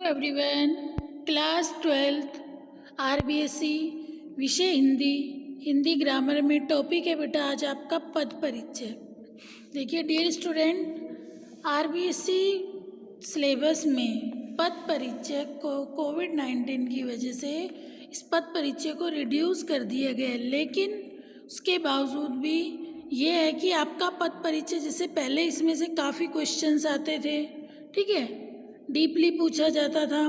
Everyone, class 12th RBSC विषय Hindi Hindi grammar में topic है बेटा आज आपका पद परिचय। देखिए डियर स्टूडेंट, आरबीएससी सिलेबस में पद परिचय को कोविड-19 की वजह से इस पद परिचय को रिड्यूस कर दिया गया है, लेकिन उसके बावजूद भी ये है कि आपका पद परिचय जैसे पहले इसमें से काफ़ी क्वेश्चंस आते थे, ठीक है, डीपली पूछा जाता था।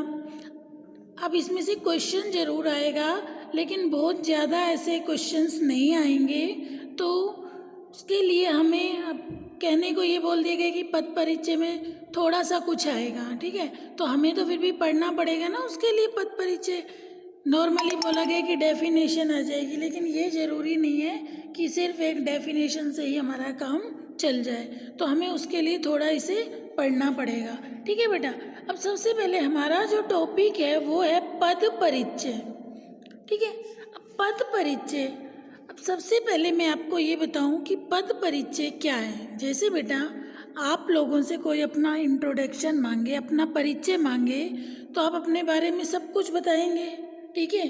अब इसमें से क्वेश्चन ज़रूर आएगा लेकिन बहुत ज़्यादा ऐसे क्वेश्चंस नहीं आएंगे, तो उसके लिए हमें अब कहने को ये बोल दिया गया कि पद परिचय में थोड़ा सा कुछ आएगा, ठीक है, तो हमें तो फिर भी पढ़ना पड़ेगा ना उसके लिए। पद परिचय नॉर्मली बोला गया कि डेफिनेशन आ जाएगी, लेकिन ये ज़रूरी नहीं है कि सिर्फ एक डेफिनेशन से ही हमारा काम चल जाए, तो हमें उसके लिए थोड़ा इसे पढ़ना पड़ेगा, ठीक है बेटा। अब सबसे पहले हमारा जो टॉपिक है वो है पद परिचय, ठीक है। अब पद परिचय, अब सबसे पहले मैं आपको ये बताऊं कि पद परिचय क्या है। जैसे बेटा आप लोगों से कोई अपना इंट्रोडक्शन मांगे, अपना परिचय मांगे, तो आप अपने बारे में सब कुछ बताएंगे, ठीक है,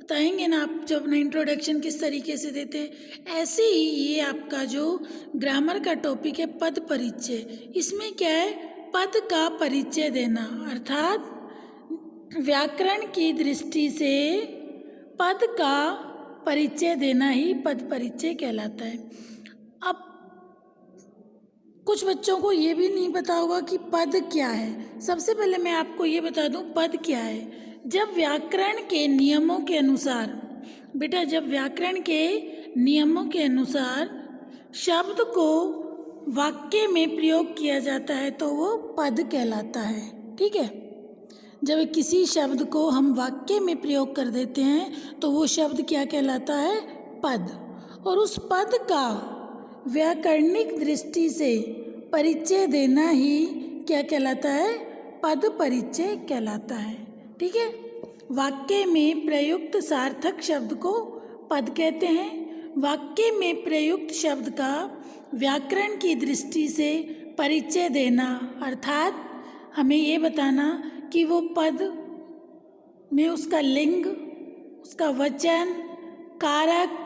बताएंगे ना आप जो अपना इंट्रोडक्शन किस तरीके से देते हैं। ऐसे ही ये आपका जो ग्रामर का टॉपिक है पद परिचय, इसमें क्या है, पद का परिचय देना, अर्थात व्याकरण की दृष्टि से पद का परिचय देना ही पद परिचय कहलाता है। अब कुछ बच्चों को ये भी नहीं पता होगा कि पद क्या है। सबसे पहले मैं आपको ये बता दूं पद क्या है। जब व्याकरण के नियमों के अनुसार, बेटा जब व्याकरण के नियमों के अनुसार शब्द को वाक्य में प्रयोग किया जाता है तो वो पद कहलाता है, ठीक है। जब किसी शब्द को हम वाक्य में प्रयोग कर देते हैं तो वो शब्द क्या कहलाता है, पद। और उस पद का व्याकरणिक दृष्टि से परिचय देना ही क्या कहलाता है, पद परिचय कहलाता है, ठीक है। वाक्य में प्रयुक्त सार्थक शब्द को पद कहते हैं। वाक्य में प्रयुक्त शब्द का व्याकरण की दृष्टि से परिचय देना, अर्थात हमें ये बताना कि वो पद में उसका लिंग, उसका वचन, कारक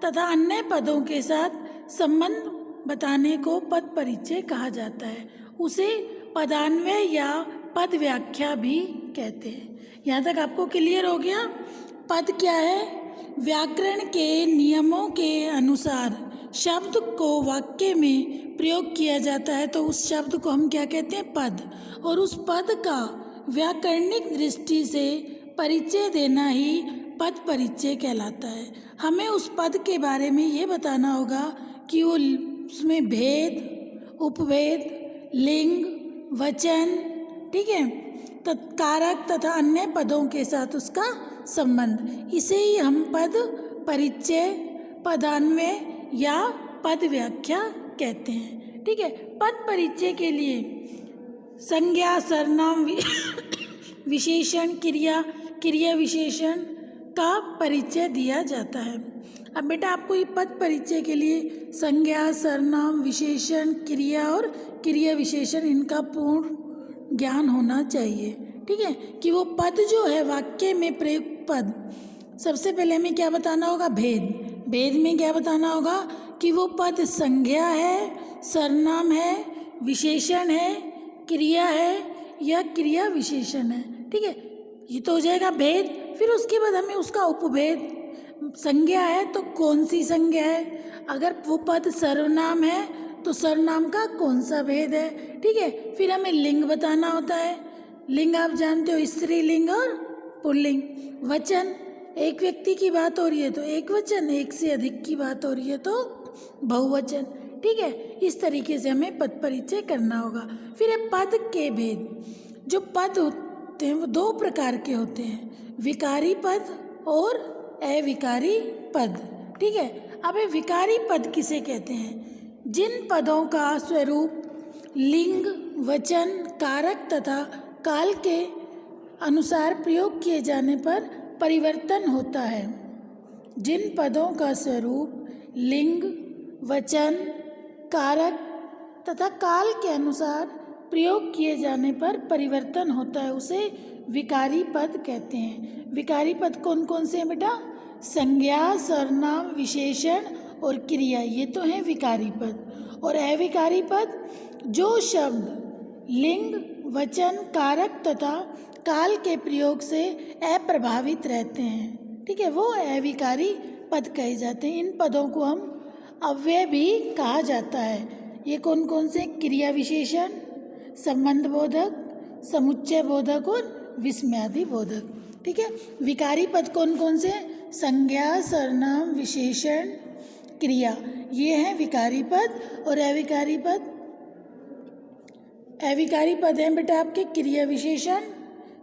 तथा अन्य पदों के साथ संबंध बताने को पद परिचय कहा जाता है। उसे पदान्वय या पद व्याख्या भी कहते हैं। यहाँ तक आपको क्लियर हो गया। पद क्या है, व्याकरण के नियमों के अनुसार शब्द को वाक्य में प्रयोग किया जाता है तो उस शब्द को हम क्या कहते हैं, पद। और उस पद का व्याकरणिक दृष्टि से परिचय देना ही पद परिचय कहलाता है। हमें उस पद के बारे में ये बताना होगा कि वो उसमें भेद, उपभेद, लिंग, वचन, ठीक है, कारक तथा अन्य पदों के साथ उसका संबंध, इसे ही हम पद परिचय, पदान्वय या पद व्याख्या कहते हैं, ठीक है। पद परिचय के लिए संज्ञा, सर्वनाम, विशेषण, क्रिया विशेषण का परिचय दिया जाता है। अब बेटा आपको ये पद परिचय के लिए संज्ञा, सर्वनाम, विशेषण, क्रिया और क्रिया विशेषण, इनका पूर्ण ज्ञान होना चाहिए, ठीक है, कि वो पद जो है वाक्य में प्रयुक्त पद। सबसे पहले हमें क्या बताना होगा, भेद। भेद में क्या बताना होगा कि वो पद संज्ञा है, सर्वनाम है, विशेषण है, क्रिया है या क्रिया विशेषण है, ठीक है, ये तो हो जाएगा भेद। फिर उसके बाद हमें उसका उपभेद, संज्ञा है तो कौन सी संज्ञा है, अगर वो पद सर्वनाम है तो सर्वनाम का कौन सा भेद है, ठीक है। फिर हमें लिंग बताना होता है। लिंग आप जानते हो, स्त्रीलिंग और पुल्लिंग। वचन, एक व्यक्ति की बात हो रही है तो एक वचन, एक से अधिक की बात हो रही है तो बहुवचन, ठीक है। इस तरीके से हमें पद परिचय करना होगा। फिर है पद के भेद। जो पद होते हैं वो दो प्रकार के होते हैं, विकारी पद और अविकारी पद, ठीक है। अब ये विकारी पद किसे कहते हैं, जिन पदों का स्वरूप लिंग, वचन, कारक तथा काल के अनुसार प्रयोग किए जाने पर परिवर्तन होता है। जिन पदों का स्वरूप लिंग, वचन, कारक तथा काल के अनुसार प्रयोग किए जाने पर परिवर्तन होता है उसे विकारी पद कहते हैं। विकारी पद कौन कौन से हैं बेटा? संज्ञा, सर्वनाम, विशेषण और क्रिया, ये तो हैं विकारी पद। और अविकारी पद जो शब्द लिंग, वचन, कारक तथा काल के प्रयोग से अप्रभावित रहते हैं, ठीक है, वो अविकारी पद कहे जाते हैं। इन पदों को हम अव्यय भी कहा जाता है। ये कौन कौन से? क्रिया विशेषण, संबंध बोधक, समुच्चय बोधक और विस्मयादि बोधक, ठीक है। विकारी पद कौन कौन से? संज्ञा, सर्वनाम, विशेषण, क्रिया, ये हैं विकारी पद। और अविकारी पद? अविकारी पद हैं बेटा आपके क्रिया विशेषण,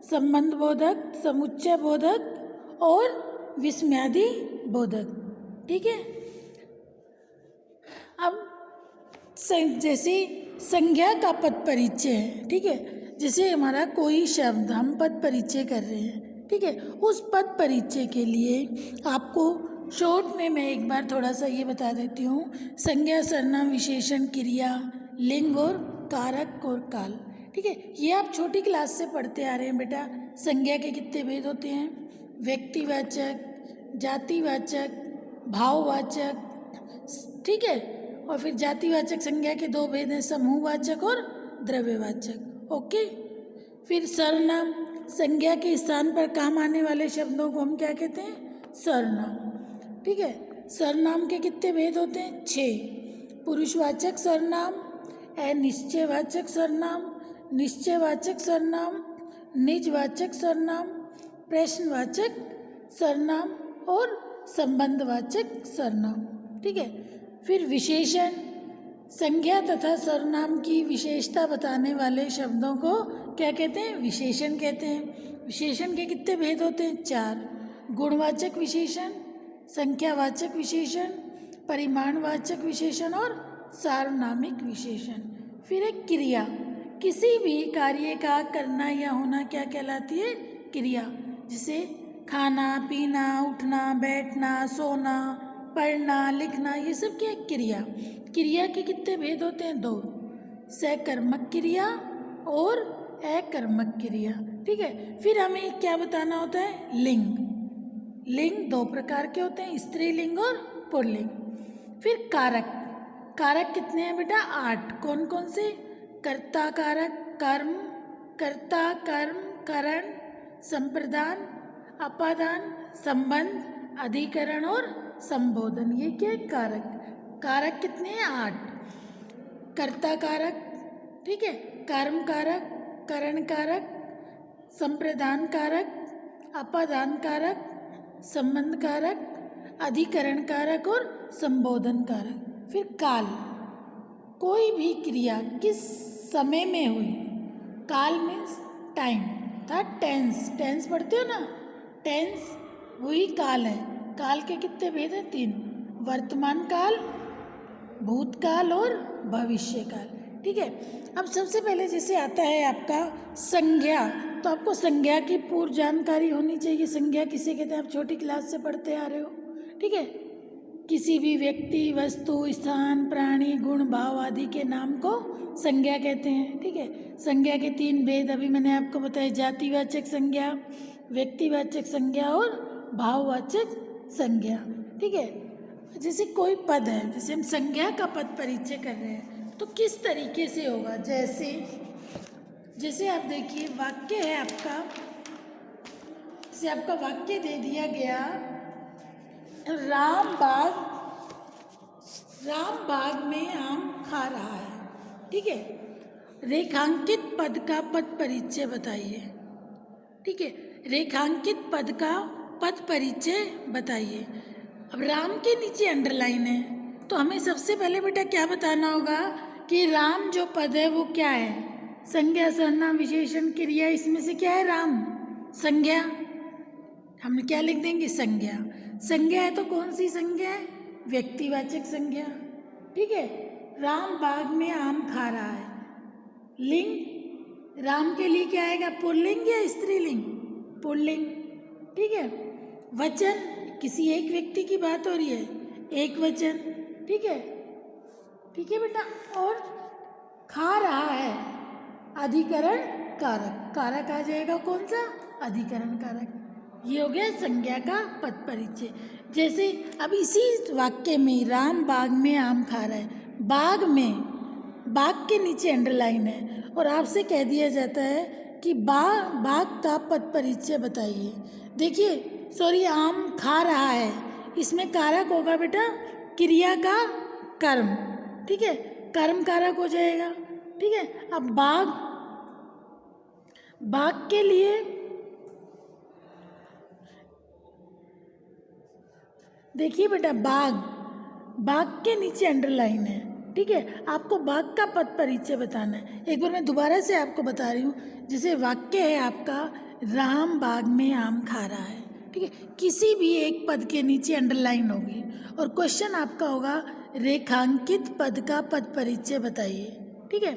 संबंध बोधक, समुच्चय बोधक और विस्मयादि बोधक, ठीक है। अब जैसे संज्ञा का पद परिचय है, ठीक है, जैसे हमारा कोई शब्द हम पद परिचय कर रहे हैं, ठीक है, उस पद परिचय के लिए आपको शॉर्ट में मैं एक बार थोड़ा सा ये बता देती हूँ। संज्ञा, सर्वनाम, विशेषण, क्रिया, लिंग और कारक और काल, ठीक है, ये आप छोटी क्लास से पढ़ते आ रहे हैं बेटा। संज्ञा के कितने भेद होते हैं? व्यक्तिवाचक, जातिवाचक, भाववाचक, ठीक है, और फिर जातिवाचक संज्ञा के दो भेद हैं, समूहवाचक और द्रव्यवाचक, ओके। फिर सर्वनाम, संज्ञा के स्थान पर काम आने वाले शब्दों को हम क्या कहते हैं? सर्वनाम, ठीक है। सर्वनाम के कितने भेद होते हैं? 6। पुरुषवाचक सर्वनाम, अनिश्चयवाचक सर्वनाम, निश्चयवाचक सर्वनाम, निजवाचक सर्वनाम, प्रश्नवाचक सर्वनाम और संबंधवाचक सर्वनाम, ठीक है। फिर विशेषण, संज्ञा तथा सर्वनाम की विशेषता बताने वाले शब्दों को क्या कहते हैं? विशेषण कहते हैं। विशेषण के कितने भेद होते हैं? 4। गुणवाचक विशेषण, संख्यावाचक विशेषण, परिमाणवाचक विशेषण और सार्वनामिक विशेषण। फिर एक क्रिया, किसी भी कार्य का करना या होना क्या कहलाती है? क्रिया। जैसे खाना, पीना, उठना, बैठना, सोना, पढ़ना, लिखना, ये सब क्या है? क्रिया। क्रिया के कितने भेद होते हैं? 2। सकर्मक क्रिया और अकर्मक क्रिया, ठीक है। फिर हमें क्या बताना होता है? लिंग। लिंग 2 प्रकार के होते हैं, स्त्रीलिंग और पुल्लिंग। फिर कारक, कारक कितने हैं बेटा? 8। कौन कौन से? कर्ता कारक, कर्म, कर्ता, कर्म, करण, संप्रदान, अपादान, संबंध, अधिकरण और संबोधन, ये क्या है? कारक। कारक कितने हैं? 8। कर्ता कारक, ठीक है, कर्म कारक, करण कारक, संप्रदान कारक, अपादान कारक, संबंध कारक, अधिकरण कारक और संबोधन कारक। फिर काल, कोई भी क्रिया किस समय में हुई? काल मीन्स टाइम था, टेंस, टेंस पढ़ते हो ना, टेंस वही काल है। काल के कितने भेद हैं? 3। वर्तमान काल, भूतकाल और भविष्य काल, ठीक है। अब सबसे पहले जैसे आता है आपका संज्ञा, तो आपको संज्ञा की पूर्व जानकारी होनी चाहिए। संज्ञा किसे कहते हैं? आप छोटी क्लास से पढ़ते आ रहे हो, ठीक है। किसी भी व्यक्ति, वस्तु, स्थान, प्राणी, गुण, भाव आदि के नाम को संज्ञा कहते हैं, ठीक है। संज्ञा के 3 भेद अभी मैंने आपको बताया, जातिवाचक संज्ञा, व्यक्तिवाचक संज्ञा और भाववाचक संज्ञा, ठीक है। जैसे कोई पद है, जैसे हम संज्ञा का पद परिचय कर रहे हैं तो किस तरीके से होगा? जैसे आप देखिए वाक्य है आपका, जैसे आपका वाक्य दे दिया गया, राम बाग में आम खा रहा है, ठीक है। रेखांकित पद का पद परिचय बताइए, ठीक है। रेखांकित पद का पद परिचय बताइए। अब राम के नीचे अंडरलाइन है, तो हमें सबसे पहले बेटा क्या बताना होगा कि राम जो पद है वो क्या है? संज्ञा, सर्वनाम, विशेषण, क्रिया, इसमें से क्या है? राम। संज्ञा हम क्या लिख देंगे? संज्ञा। संज्ञा है तो कौन सी संज्ञा है? व्यक्तिवाचक संज्ञा, ठीक है। राम बाग में आम खा रहा है। लिंग, राम के लिए क्या आएगा? पुल्लिंग या स्त्रीलिंग? पुल्लिंग, ठीक है। वचन, किसी एक व्यक्ति की बात हो रही है, एक वचन, ठीक है, ठीक है बेटा। और खा रहा है, अधिकरण कारक, कारक आ जाएगा कौन सा, अधिकरण कारक। ये हो गया संज्ञा का पद परिचय। जैसे अब इसी वाक्य में राम बाग में आम खा रहा है, बाग में, बाग के नीचे अंडरलाइन है और आपसे कह दिया जाता है कि बाग का पद परिचय बताइए। देखिए सॉरी, आम खा रहा है, इसमें कारक होगा बेटा क्रिया का कर्म, ठीक है, कर्म कारक हो जाएगा, ठीक है। अब बाग, बाग के लिए देखिए बेटा, बाग, बाग के नीचे अंडरलाइन है, ठीक है। आपको बाग का पद परिचय बताना है। एक बार मैं दोबारा से आपको बता रही हूँ। जैसे वाक्य है आपका राम बाग में आम खा रहा है, ठीक है, किसी भी एक पद के नीचे अंडरलाइन होगी और क्वेश्चन आपका होगा रेखांकित पद का पद परिचय बताइए, ठीक है।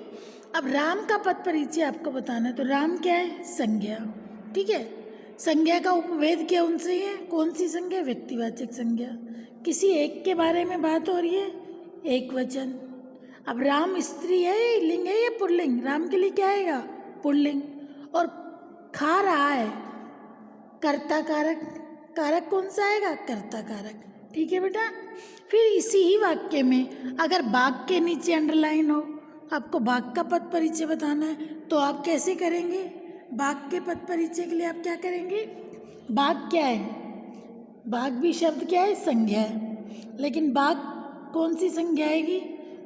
अब राम का पद परिचय आपको बताना है, तो राम क्या है, संज्ञा, ठीक है। संज्ञा का उपभेद क्या उनसे है, कौन सी संज्ञा, व्यक्तिवाचक संज्ञा। किसी एक के बारे में बात हो रही है, एक वचन। अब राम स्त्री है, लिंग है या पुल्लिंग, राम के लिए क्या आएगा, पुल्लिंग। और खा रहा है, कर्ता कारक, कारक कौन सा आएगा, कर्ता कारक, ठीक है बेटा। फिर इसी ही वाक्य में अगर बाग के नीचे अंडरलाइन हो, आपको बाग का पद परिचय बताना है, तो आप कैसे करेंगे, बाग के पद परिचय के लिए आप क्या करेंगे, बाग क्या है, बाग भी शब्द क्या है, संज्ञा है, लेकिन बाग कौन सी संज्ञा आएगी,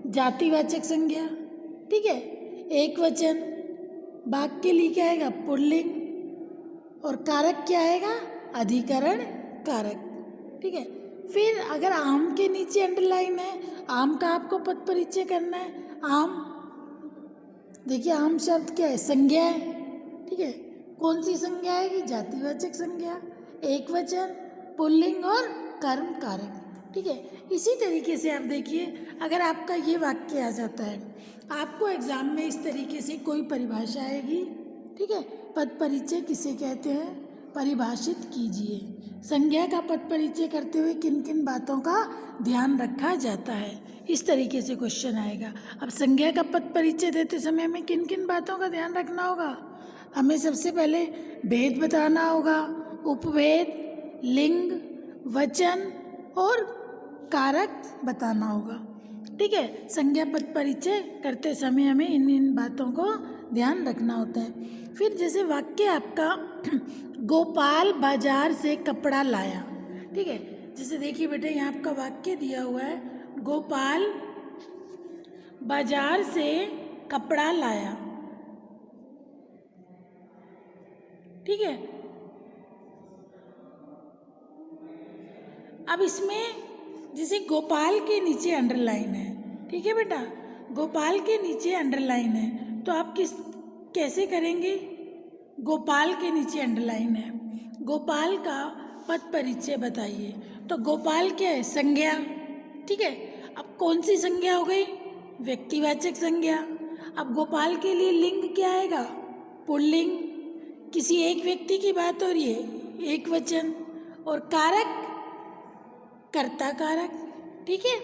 जातिवाचक संज्ञा, ठीक है, एक वचन। बाग के लिए क्या आएगा, पुल्लिंग, और कारक क्या आएगा, अधिकरण कारक, ठीक है। फिर अगर आम के नीचे अंडरलाइन है, आम का आपको पद परिचय करना है। आम, देखिए आम शब्द क्या है, संज्ञा है, ठीक है, कौन सी संज्ञा आएगी, जातिवाचक संज्ञा, एक वचन, पुल्लिंग और कर्म कारक, ठीक है। इसी तरीके से आप देखिए, अगर आपका ये वाक्य आ जाता है, आपको एग्जाम में इस तरीके से कोई परिभाषा आएगी, ठीक है, पद परिचय किसे कहते हैं, परिभाषित कीजिए। संज्ञा का पद परिचय करते हुए किन किन बातों का ध्यान रखा जाता है, इस तरीके से क्वेश्चन आएगा। अब संज्ञा का पद परिचय देते समय हमें किन किन बातों का ध्यान रखना होगा, हमें सबसे पहले भेद बताना होगा, उपभेद, लिंग, वचन और कारक बताना होगा, ठीक है। संज्ञा पद परिचय करते समय हमें इन इन बातों को ध्यान रखना होता है। फिर जैसे वाक्य आपका गोपाल बाजार से कपड़ा लाया, ठीक है। जैसे देखिए बेटे, यहाँ आपका वाक्य दिया हुआ है, गोपाल बाजार से कपड़ा लाया, ठीक है। अब इसमें जैसे गोपाल के नीचे अंडरलाइन है, ठीक है बेटा, गोपाल के नीचे अंडरलाइन है, तो आप कैसे करेंगे, गोपाल के नीचे अंडरलाइन है, गोपाल का पद परिचय बताइए। तो गोपाल क्या है, संज्ञा, ठीक है। अब कौन सी संज्ञा हो गई, व्यक्तिवाचक संज्ञा। अब गोपाल के लिए लिंग क्या आएगा, पुल्लिंग, किसी एक व्यक्ति की बात हो रही है, एक वचन, और कारक कर्ता कारक, ठीक है।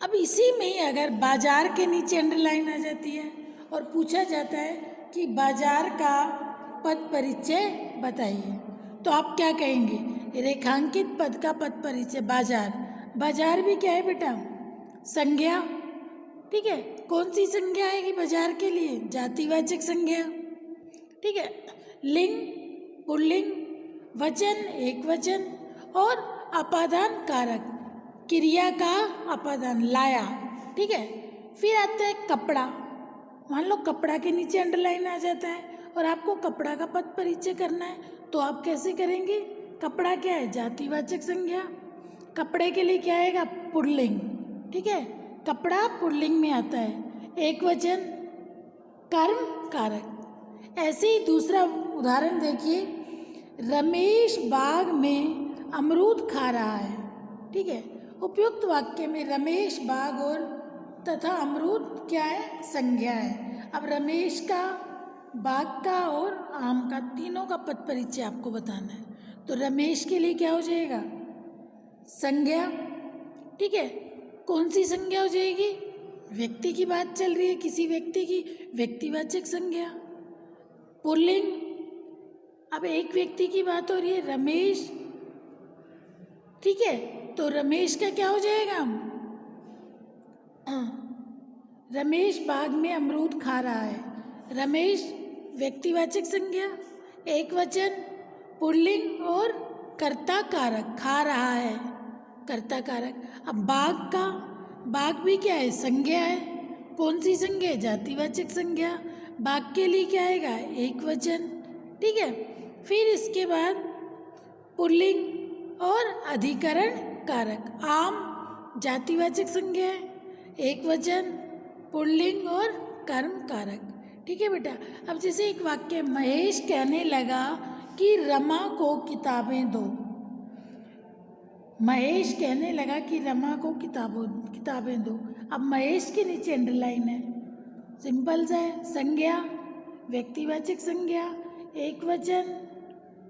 अब इसी में ही अगर बाजार के नीचे अंडरलाइन आ जाती है और पूछा जाता है कि बाजार का पद परिचय बताइए, तो आप क्या कहेंगे, रेखांकित पद का पद परिचय, बाजार, बाजार भी क्या है बेटा, संज्ञा, ठीक है। कौन सी संज्ञा आएगी बाजार के लिए, जातिवाचक संज्ञा, ठीक है। लिंग, पुल्लिंग, वचन, एक वचन, और अपादान कारक, क्रिया का अपादान, लाया, ठीक है। फिर आता है कपड़ा, मान लो कपड़ा के नीचे अंडरलाइन आ जाता है और आपको कपड़ा का पद परिचय करना है, तो आप कैसे करेंगे, कपड़ा क्या है, जातिवाचक संज्ञा, कपड़े के लिए क्या आएगा, पुल्लिंग, ठीक है, कपड़ा पुल्लिंग में आता है, एक वचन, कर्म कारक। ऐसे ही दूसरा उदाहरण देखिए, रमेश बाग में अमरूद खा रहा है, ठीक है। उपयुक्त वाक्य में रमेश, बाग और तथा अमरूद क्या है, संज्ञा है। अब रमेश का, बाग का और आम का, तीनों का पद परिचय आपको बताना है, तो रमेश के लिए क्या हो जाएगा, संज्ञा, ठीक है। कौन सी संज्ञा हो जाएगी, व्यक्ति की बात चल रही है, किसी व्यक्ति की, व्यक्तिवाचक संज्ञा। पुल्लिंग, अब एक व्यक्ति की बात हो रही है, रमेश, ठीक है, तो रमेश का क्या हो जाएगा? रमेश बाग में अमरूद खा रहा है। रमेश व्यक्तिवाचक संज्ञा, एक वचन, पुल्लिंग और कर्ता कारक, खा रहा है, कर्ता कारक। अब बाग का, बाग भी क्या है? संज्ञा है। कौन सी संज्ञा है? जातिवाचक संज्ञा। बाग के लिए क्या आएगा? एक वचन, ठीक है। फिर इसके बाद पुल्लिंग और अधिकरण कारक। आम जातिवाचक संज्ञा है, एक वचन, पुल्लिंग और कर्म कारक, ठीक है बेटा। अब जैसे एक वाक्य, महेश कहने लगा कि रमा को किताबें दो। महेश कहने लगा कि रमा को किताबें दो। अब महेश के नीचे अंडरलाइन है, सिंपल सा है। संज्ञा व्यक्तिवाचक संज्ञा, एक वचन,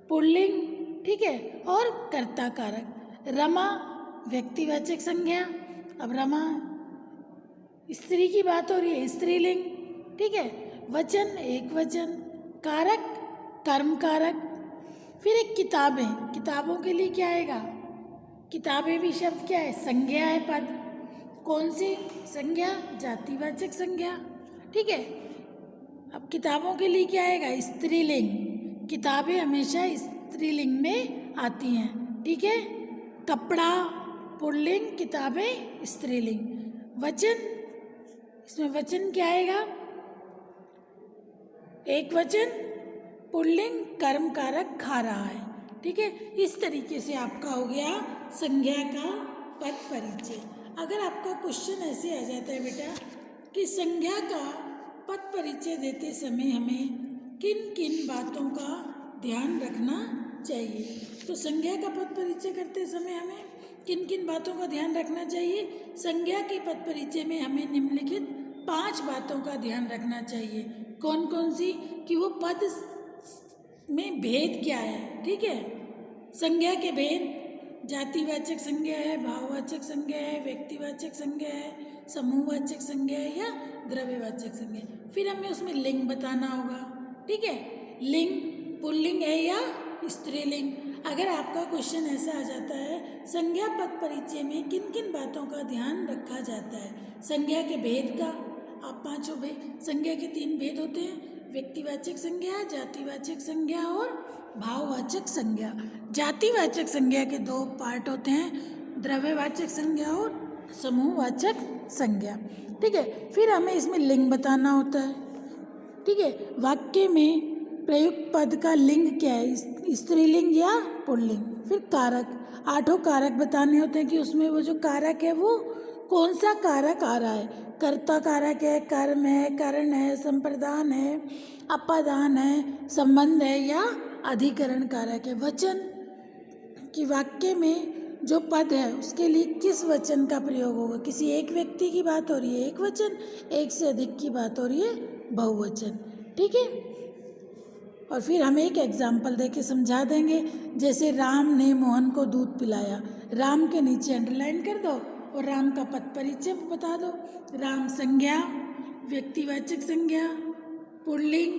पुल्लिंग, ठीक है, और कर्ता कारक। रमा व्यक्तिवाचक संज्ञा। अब रमा स्त्री की बात हो रही है, स्त्रीलिंग, ठीक है, वचन एक वचन, कारक कर्म कारक। फिर एक किताबें, किताबों के लिए क्या आएगा? किताबें भी शब्द क्या है? संज्ञा है, पद। कौन सी संज्ञा? जातिवाचक संज्ञा, ठीक है। अब किताबों के लिए क्या आएगा? स्त्रीलिंग। किताबें हमेशा स्त्रीलिंग में आती हैं, ठीक है। कपड़ा पुल्लिंग, किताबें स्त्रीलिंग। वचन, इसमें वचन क्या आएगा? एक वचन, पुल्लिंग, कर्म कारक, खा रहा है, ठीक है। इस तरीके से आपका हो गया संज्ञा का पद परिचय। अगर आपका क्वेश्चन ऐसे आ जाता है बेटा कि संज्ञा का पद परिचय देते समय हमें किन किन बातों का ध्यान रखना चाहिए, तो संज्ञा का पद परिचय करते समय हमें किन किन बातों का ध्यान रखना चाहिए? संज्ञा के पद परिचय में हमें निम्नलिखित 5 बातों का ध्यान रखना चाहिए। कौन कौन सी? कि वो पद में भेद क्या है, ठीक है। संज्ञा के भेद, जातिवाचक संज्ञा है, भाववाचक संज्ञा है, व्यक्तिवाचक संज्ञा है, समूहवाचक संज्ञा है या द्रव्यवाचक संज्ञा। फिर हमें उसमें लिंग बताना होगा, ठीक है। लिंग पुल्लिंग है या स्त्रीलिंग। अगर आपका क्वेश्चन ऐसा आ जाता है, संज्ञा पद परिचय में किन किन बातों का ध्यान रखा जाता है? संज्ञा के भेद का, आप 5 भेद, संज्ञा के 3 भेद होते हैं, व्यक्तिवाचक संज्ञा, जातिवाचक संज्ञा और भाववाचक संज्ञा। जातिवाचक संज्ञा के 2 पार्ट होते हैं, द्रव्यवाचक संज्ञा और समूहवाचक संज्ञा, ठीक है। फिर हमें इसमें लिंग बताना होता है, ठीक है। वाक्य में प्रयुक्त पद का लिंग क्या है? स्त्रीलिंग या पुल्लिंग। फिर कारक, 8 कारक बताने होते हैं कि उसमें वो जो कारक है वो कौन सा कारक आ रहा है। कर्ता कारक है, कर्म है, करण है, संप्रदान है, अपादान है, संबंध है या अधिकरण कारक है। वचन कि वाक्य में जो पद है उसके लिए किस वचन का प्रयोग होगा। किसी एक व्यक्ति की बात हो रही है, एक वचन, एक से अधिक की बात हो रही है, बहुवचन, ठीक है। और फिर हम एक एग्जाम्पल देके समझा देंगे, जैसे राम ने मोहन को दूध पिलाया। राम के नीचे अंडरलाइन कर दो और राम का पद परिचय बता दो। राम संज्ञा, व्यक्तिवाचक संज्ञा, पुल्लिंग,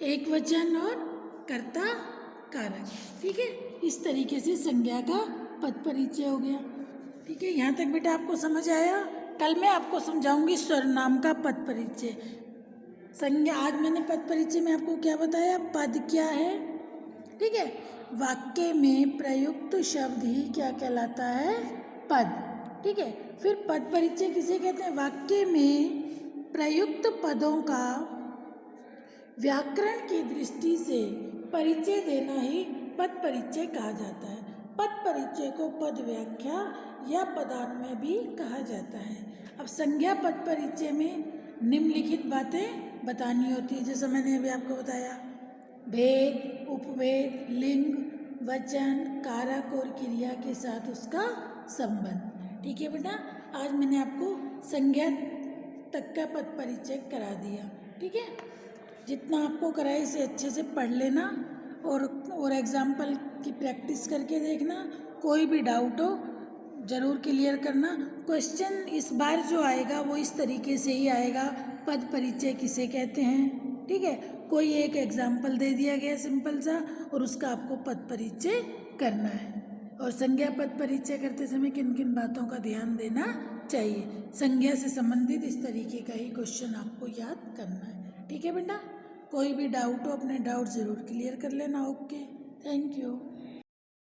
एक वचन और कर्ता कारक, ठीक है। इस तरीके से संज्ञा का पद परिचय हो गया, ठीक है। यहाँ तक बेटा आपको समझ आया? कल मैं आपको समझाऊंगी सर्वनाम का पद परिचय। संज्ञा, आज मैंने पद परिचय में आपको क्या बताया? पद क्या है, ठीक है। वाक्य में प्रयुक्त शब्द ही क्या कहलाता है? पद, ठीक है। फिर पद परिचय किसे कहते हैं? वाक्य में प्रयुक्त पदों का व्याकरण की दृष्टि से परिचय देना ही पद परिचय कहा जाता है। पद परिचय को पद व्याख्या या पदान्वय भी कहा जाता है। अब संज्ञा पद परिचय में निम्नलिखित बातें बतानी होती है, जैसे मैंने अभी आपको बताया, भेद, उपभेद, लिंग, वचन, कारक और क्रिया के साथ उसका संबंध, ठीक है बेटा। आज मैंने आपको संज्ञा तक का पद परिचय करा दिया, ठीक है। जितना आपको कराए इसे अच्छे से पढ़ लेना और एग्जाम्पल की प्रैक्टिस करके देखना। कोई भी डाउट हो ज़रूर क्लियर करना। क्वेश्चन इस बार जो आएगा वो इस तरीके से ही आएगा, पद परिचय किसे कहते हैं, ठीक है। कोई एक एग्जाम्पल दे दिया गया सिंपल सा और उसका आपको पद परिचय करना है। और संज्ञा पद परिचय करते समय किन किन बातों का ध्यान देना चाहिए, संज्ञा से संबंधित इस तरीके का ही क्वेश्चन आपको याद करना है, ठीक है बेटा। कोई भी डाउट हो अपने डाउट ज़रूर क्लियर कर लेना। Okay, thank you.